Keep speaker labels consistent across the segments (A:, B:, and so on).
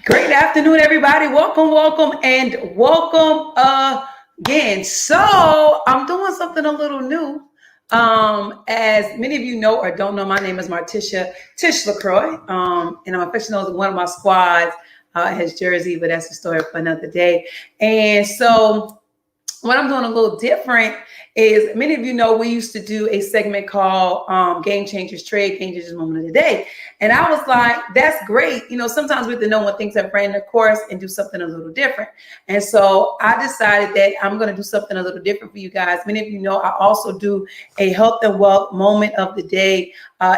A: Great afternoon, everybody. Welcome, and welcome again. So I'm doing something a little new. As many of you know or don't know, my name is Marticia Tish LaCroix, and I'm affectionate as one of my squads has Jersey, but that's a story for another day. And so what I'm doing a little different is many of you know we used to do a segment called Game Changers Trade, Game Changers Moment of the Day. And I was like, that's great. You know, sometimes we have to know when things have ran their course and do something a little different. And so I decided that I'm going to do something a little different for you guys. Many of you know I also do a health and wealth moment of the day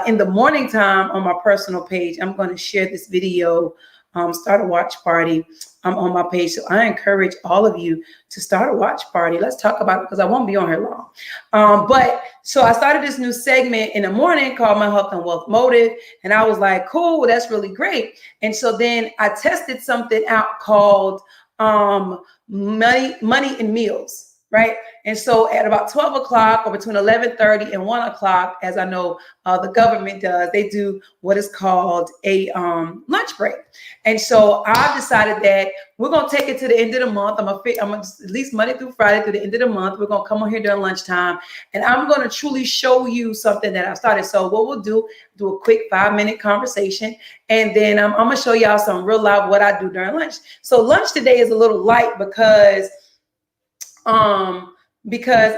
A: in the morning time on my personal page. I'm going to share this video, start a watch party on my page. So I encourage all of you to start a watch party. Let's talk about it because I won't be on here long. But so I started this new segment in the morning called My Health and Wealth Motive. And I was like, cool, that's really great. And so then I tested something out called Money and Meals. Right. And so at about 12 o'clock or between 11:30 and 1 o'clock, as I know the government does, they do what is called a lunch break. And so I decided that we're going to take it to the end of the month. I'm gonna at least Monday through Friday through the end of the month. We're going to come on here during lunchtime and I'm going to truly show you something that I started. So what we'll do a quick 5-minute conversation. And then I'm going to show y'all some real live what I do during lunch. So lunch today is a little light because I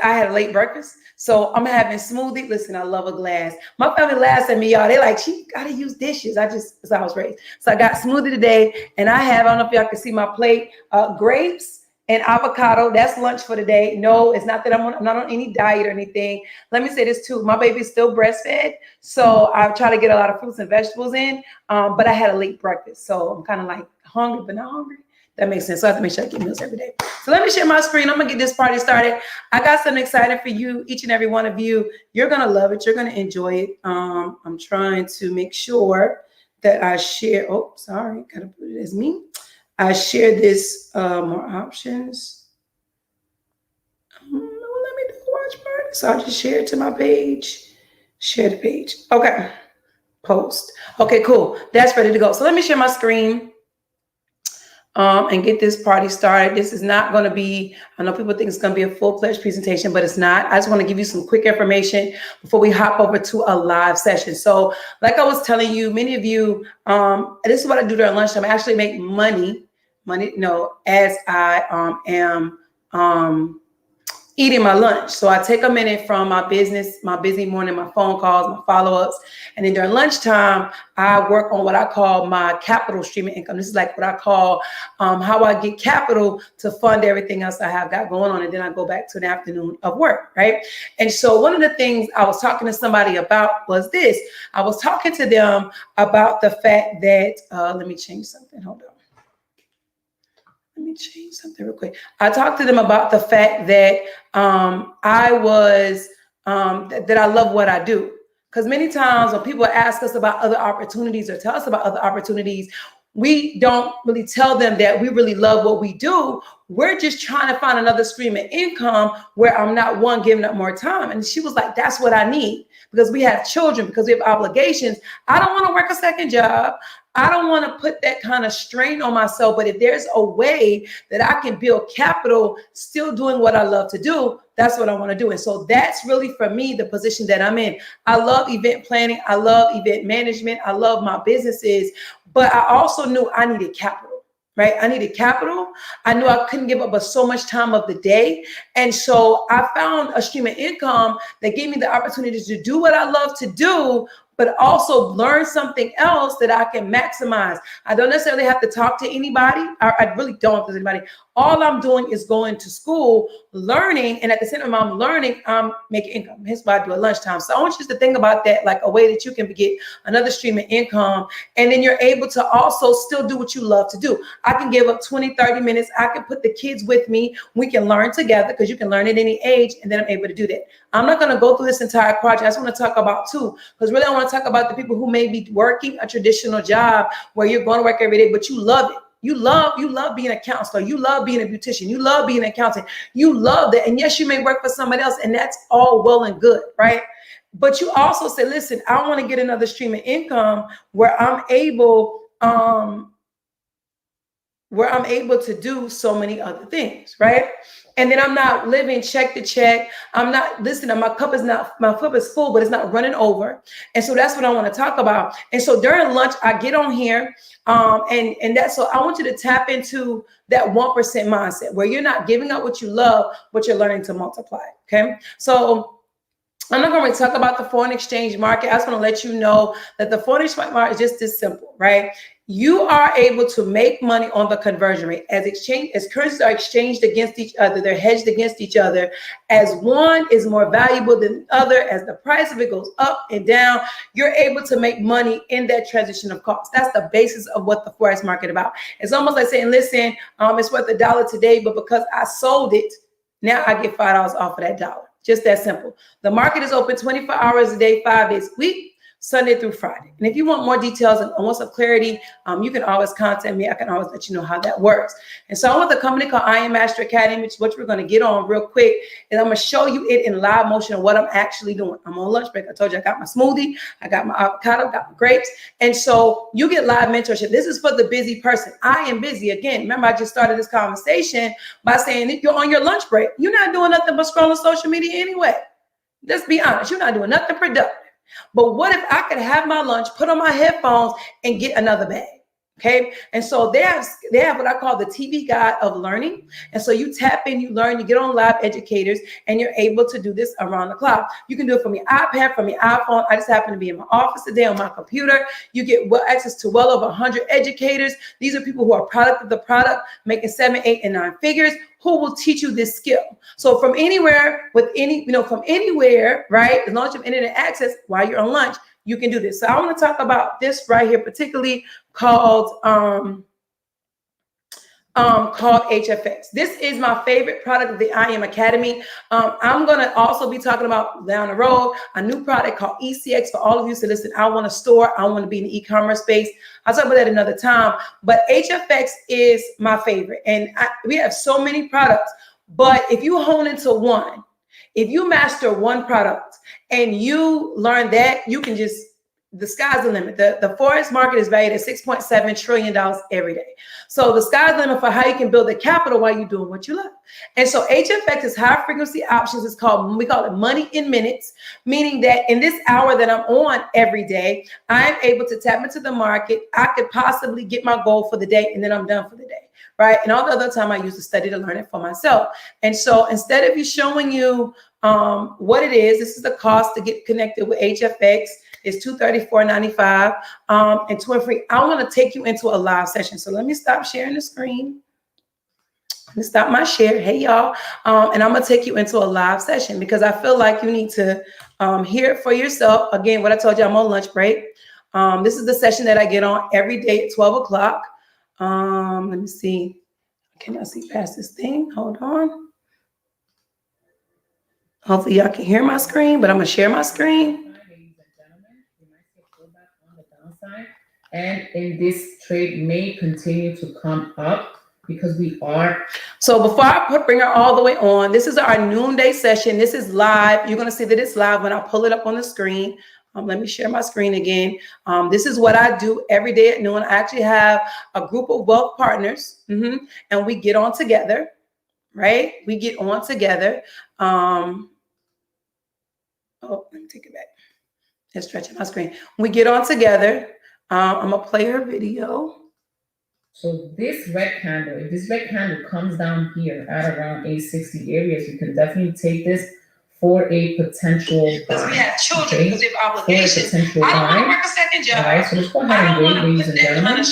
A: had a late breakfast. So I'm having smoothie. Listen, I love a glass. My family laughs at me, y'all. They like, she gotta use dishes. That's how I was raised. So I got smoothie today, and I don't know if y'all can see my plate, grapes and avocado. That's lunch for the day. No, it's not that I'm not on any diet or anything. Let me say this too. My baby's still breastfed. So I try to get a lot of fruits and vegetables in, but I had a late breakfast. So I'm kind of like hungry, but not hungry. That makes sense. So I have to make sure I get meals every day. So let me share my screen. I'm going to get this party started. I got something exciting for you, each and every one of you. You're going to love it. You're going to enjoy it. I'm trying to make sure that I share. Oh, sorry. Got to put it as me. I share this, more options. Let me do the watch party. So I'll just share it to my page. Share the page. Okay. Post. Okay, cool. That's ready to go. So let me share my screen. And get this party started. This is not going to be, I know people think it's going to be a full-fledged presentation, but it's not. I just want to give you some quick information before we hop over to a live session. So like I was telling you, many of you, this is what I do during lunchtime. I actually make money, as I am eating my lunch. So I take a minute from my business, my busy morning, my phone calls, my follow-ups. And then during lunchtime, I work on what I call my capital stream of income. This is like what I call how I get capital to fund everything else I have got going on. And then I go back to an afternoon of work, right? And so one of the things I was talking to somebody about was this. I was talking to them about the fact that, let me change something, hold on. Let me change something real quick. I talked to them about the fact that I love what I do. Because many times when people ask us about other opportunities or tell us about other opportunities, we don't really tell them that we really love what we do. We're just trying to find another stream of income where I'm not giving up more time. And she was like, that's what I need because we have children, because we have obligations. I don't want to work a second job. I don't want to put that kind of strain on myself. But if there's a way that I can build capital, still doing what I love to do, that's what I want to do. And so that's really, for me, the position that I'm in. I love event planning. I love event management. I love my businesses. But I also knew I needed capital, right? I needed capital. I knew I couldn't give up but so much time of the day. And so I found a stream of income that gave me the opportunity to do what I love to do, but also learn something else that I can maximize. I don't necessarily have to talk to anybody. I really don't talk to anybody. All I'm doing is going to school, learning, and at the same time I'm learning, I'm making income. Hence why I do at lunchtime. So I want you to think about that like a way that you can get another stream of income, and then you're able to also still do what you love to do. I can give up 20, 30 minutes. I can put the kids with me. We can learn together because you can learn at any age, and then I'm able to do that. I'm not going to go through this entire project. I just want to talk about two, because really I want to talk about the people who may be working a traditional job where you're going to work every day, but you love it. You love being a counselor. You love being a beautician. You love being an accountant. You love that. And yes, you may work for somebody else, and that's all well and good, right? But you also say, listen, I want to get another stream of income where I'm able where I'm able to do so many other things, right? And then I'm not living check to check. I'm not listening. My cup is full, but it's not running over. And so that's what I want to talk about. And so during lunch, I get on here, and that's so I want you to tap into that 1% mindset where you're not giving up what you love, but you're learning to multiply. Okay, so I'm not going to talk about the foreign exchange market. I just want to let you know that the foreign exchange market is just this simple, right? You are able to make money on the conversion rate as currencies are exchanged against each other, they're hedged against each other. As one is more valuable than the other, as the price of it goes up and down, you're able to make money in that transition of cost. That's the basis of what the forex market is about. It's almost like saying, listen, it's worth $1 today, but because I sold it, now I get $5 off of that dollar. Just that simple. The market is open 24 hours a day, 5 days a week, Sunday through Friday. And if you want more details and want some clarity, you can always contact me. I can always let you know how that works. And so I'm with a company called I Am Master Academy, which is what we're going to get on real quick. And I'm going to show you it in live motion of what I'm actually doing. I'm on lunch break. I told you I got my smoothie, I got my avocado, got my grapes. And so you get live mentorship. This is for the busy person. I am busy. Again, remember I just started this conversation by saying that you're on your lunch break. You're not doing nothing but scrolling social media anyway. Let's be honest. You're not doing nothing productive. But what if I could have my lunch, put on my headphones, and get another bag? Okay. And so they have what I call the TV guide of learning. And so you tap in, you learn, you get on live educators, and you're able to do this around the clock. You can do it from your iPad, from your iPhone. I just happen to be in my office today on my computer. You get access to well over 100 educators. These are people who are product of the product, making 7, 8, and 9 figures, who will teach you this skill. So from anywhere, from anywhere, right? As long as you have internet access while you're on lunch, you can do this. So I want to talk about this right here, particularly called HFX. This is my favorite product of the I Am Academy. I'm going to also be talking about down the road a new product called ECX for all of you. So listen, I want a store. I want to be in the e-commerce space. I'll talk about that another time. But HFX is my favorite. And we have so many products. But if you hone into one, if you master one product and you learn that, you can just, the sky's the limit. The forex market is valued at $6.7 trillion every day. So the sky's the limit for how you can build the capital while you're doing what you love. And so HFX is high frequency options. We call it money in minutes, meaning that in this hour that I'm on every day, I'm able to tap into the market. I could possibly get my goal for the day, and then I'm done for the day. Right. And all the other time I use to study to learn it for myself. And so instead of you showing you what it is, this is the cost to get connected with HFX. It's $234.95 and 2 free. I want to take you into a live session. So let me stop sharing the screen. Let me stop my share. Hey, y'all. And I'm going to take you into a live session because I feel like you need to hear it for yourself. Again, what I told you, I'm on lunch break. This is the session that I get on every day at 12 o'clock. Let me see. Can I see past this thing? Hold on. Hopefully y'all can hear my screen, but I'm gonna share my screen.
B: Ladies and gentlemen, you might see a pullback on the downside, and in this trade may continue to come up because we are.
A: So before I bring her all the way on, this is our noonday session. This is live. You're gonna see that it's live when I pull it up on the screen. Let me share my screen again. This is what I do every day at noon. I actually have a group of wealth partners, and we get on together, right? We get on together. Oh, let me take it back. It's stretching my screen. We get on together. I'm going to play her video.
B: So this red candle, if this red candle comes down here at around 860 areas, you can definitely take this for a potential buy.
A: Because we have children, because we have obligations.
B: I don't want to work a second job. All right, so let's go ahead and wait, ladies and gentlemen.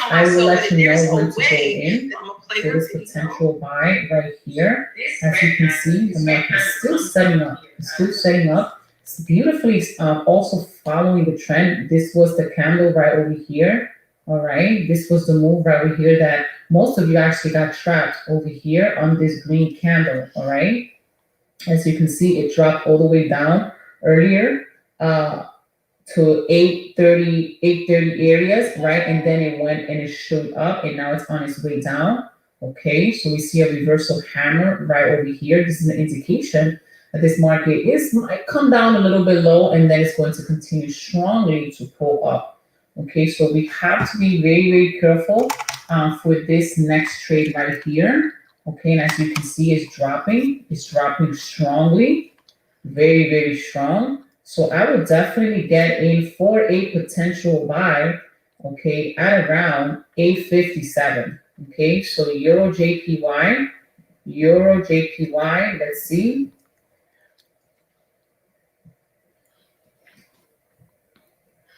B: I will let you know when to go in for this potential buy right here. As you can see, the market is still setting up. It's still setting up. It's beautifully also following the trend. This was the candle right over here. All right, this was the move right over here that most of you actually got trapped over here on this green candle. All right. As you can see, it dropped all the way down earlier to 830 areas, right? And then it went and it showed up, and now it's on its way down. Okay, so we see a reversal hammer right over here. This is an indication that this market might come down a little bit low, and then it's going to continue strongly to pull up. Okay, so we have to be very, very careful for this next trade right here. Okay, and as you can see, it's dropping strongly, very, very strong. So I would definitely get in for a potential buy, okay, at around 857. Okay, so Euro JPY, let's see.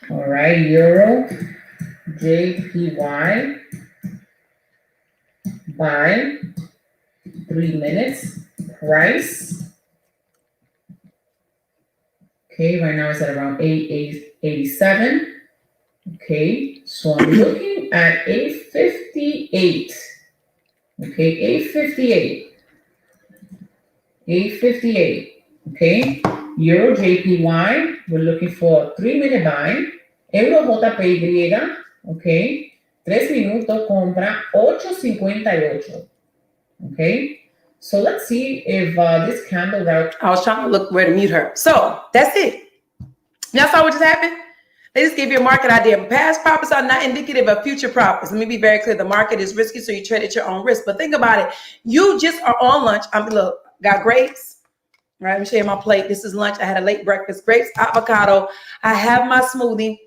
B: All right, Euro JPY buy 3 minutes price. Okay, right now it's at around 887. Okay, so I'm looking at 858. Okay, 858. 858. Okay, Euro JPY, we're looking for a 3-minute buy. Euro JPY, okay, 3 minutos compra 8.58. Okay, so let's see if this candle route.
A: I was trying to look where to mute her. So that's it. Y'all saw what just happened? They just gave you a market idea. Past profits are not indicative of future profits. Let me be very clear. The market is risky, so you trade at your own risk. But think about it. You just are on lunch. Look, got grapes. Right, let me show you my plate. This is lunch. I had a late breakfast. Grapes, avocado. I have my smoothie.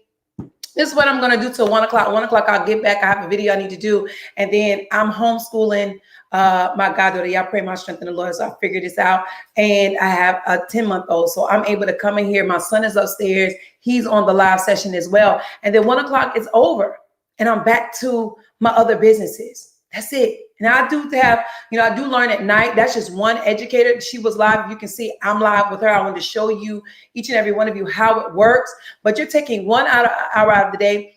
A: This is what I'm going to do till 1 o'clock. 1 o'clock, I'll get back. I have a video I need to do. And then I'm homeschooling my goddaughter. Y'all pray my strength in the Lord, so I figured this out. And I have a 10-month-old, so I'm able to come in here. My son is upstairs. He's on the live session as well. And then 1 o'clock is over, and I'm back to my other businesses. That's it. And I do have, I do learn at night. That's just one educator. She was live. You can see I'm live with her. I wanted to show you, each and every one of you, how it works. But you're taking 1 hour out of the day.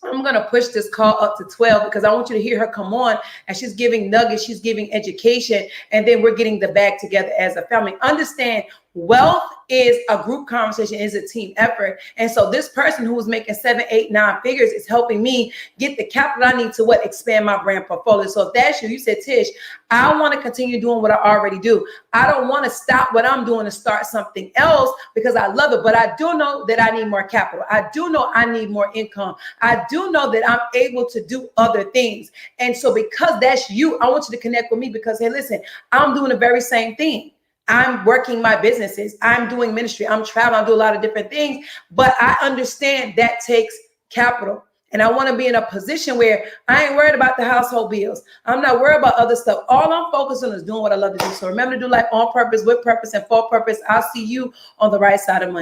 A: I'm going to push this call up to 12 because I want you to hear her come on, and she's giving nuggets. She's giving education. And then we're getting the bag together as a family. Understand, wealth is a group conversation, is a team effort. And so this person who was making 7, 8, 9 figures is helping me get the capital I need to expand my brand portfolio. So if that's you said, Tish, I want to continue doing what I already do. I don't want to stop what I'm doing to start something else because I love it. But I do know that I need more capital. I do know I need more income. I do know that I'm able to do other things. And so because that's you, I want you to connect with me because, hey, listen, I'm doing the very same thing. I'm working my businesses. I'm doing ministry. I'm traveling. I do a lot of different things, but I understand that takes capital. And I want to be in a position where I ain't worried about the household bills. I'm not worried about other stuff. All I'm focused on is doing what I love to do. So remember to do life on purpose, with purpose, and for purpose. I'll see you on the right side of money.